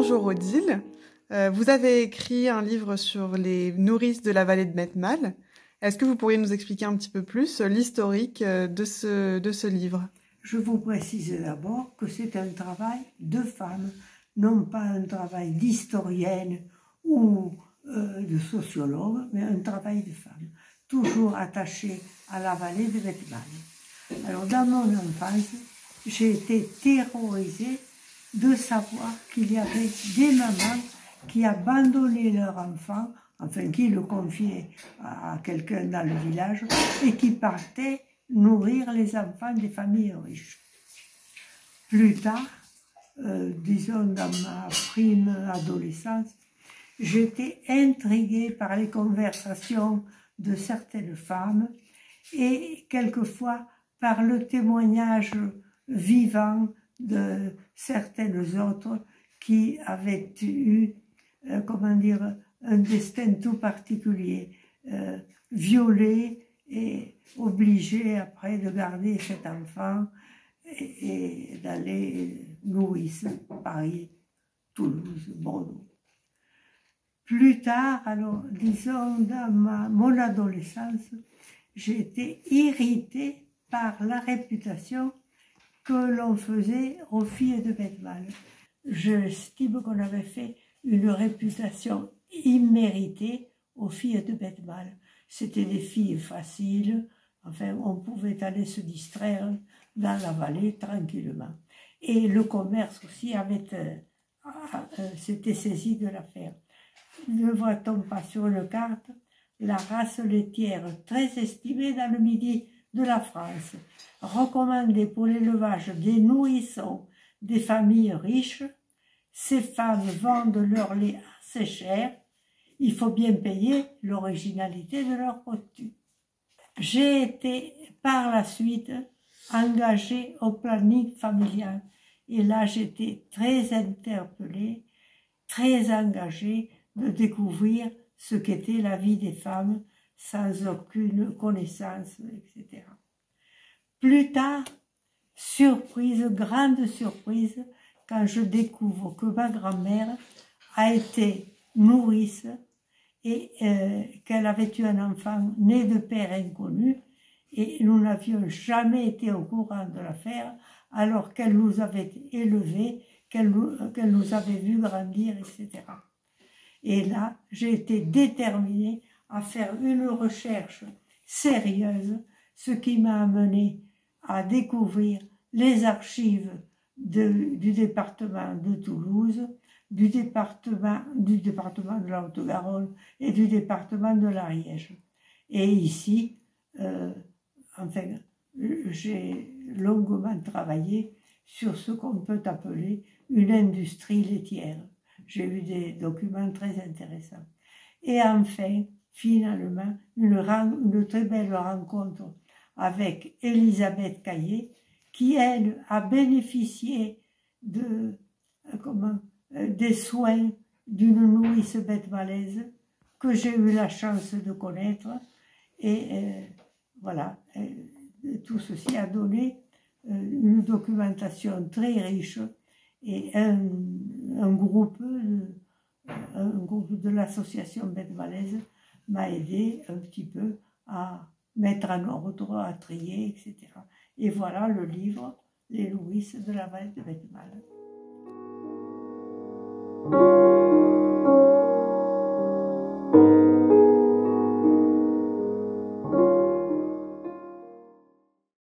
bonjour Odile. Vous avez écrit un livre sur les nourrices de la vallée de Mettmal. Est-ce que vous pourriez nous expliquer un petit peu plus l'historique de ce livre? Je vous précise d'abord que c'est un travail de femme, non pas un travail d'historienne ou de sociologue, mais un travail de femme, toujours attaché à la vallée de Mettmal. Alors, dans mon enfance, j'ai été terrorisée de savoir qu'il y avait des mamans qui abandonnaient leur enfant, enfin qui le confiaient à quelqu'un dans le village, et qui partaient nourrir les enfants des familles riches. Plus tard, disons dans ma prime adolescence, j'étais intriguée par les conversations de certaines femmes et quelquefois par le témoignage vivant de certaines autres qui avaient eu, comment dire, un destin tout particulier, violées et obligées après de garder cet enfant et d'aller nourrir Paris, Toulouse, Bordeaux. Plus tard, alors, disons, dans mon adolescence, j'ai été irritée par la réputation que l'on faisait aux filles de Mettmal. J'estime qu'on avait fait une réputation imméritée aux filles de Mettmal. C'était des filles faciles, enfin, on pouvait aller se distraire dans la vallée tranquillement. Et le commerce aussi s'était saisi de l'affaire. Ne voit-on pas sur une carte la race laitière très estimée dans le midi de la France, recommandée pour l'élevage des nourrissons des familles riches? Ces femmes vendent leur lait assez cher, il faut bien payer l'originalité de leur costume. J'ai été par la suite engagée au planning familial et là j'étais très interpellée, très engagée de découvrir ce qu'était la vie des femmes sans aucune connaissance, etc. Plus tard, surprise, grande surprise, quand je découvre que ma grand-mère a été nourrice et qu'elle avait eu un enfant né de père inconnu et nous n'avions jamais été au courant de l'affaire alors qu'elle nous avait élevés, qu'elle nous avait vus grandir, etc. Et là, j'ai été déterminée à faire une recherche sérieuse, ce qui m'a amenée à découvrir les archives du département de Toulouse, du département de la Haute-Garonne et du département de l'Ariège. Et ici, enfin, j'ai longuement travaillé sur ce qu'on peut appeler une industrie laitière. J'ai eu des documents très intéressants. Et enfin, finalement, une très belle rencontre avec Elisabeth Caillé, qui, elle, a bénéficié des soins d'une nourrice mettmalaise que j'ai eu la chance de connaître. Et voilà, tout ceci a donné une documentation très riche et un groupe de l'association mettmalaise m'a aidé un petit peu à mettre en ordre, à trier, etc. Et voilà le livre « Les nourrices de la vallée de Mettmal ».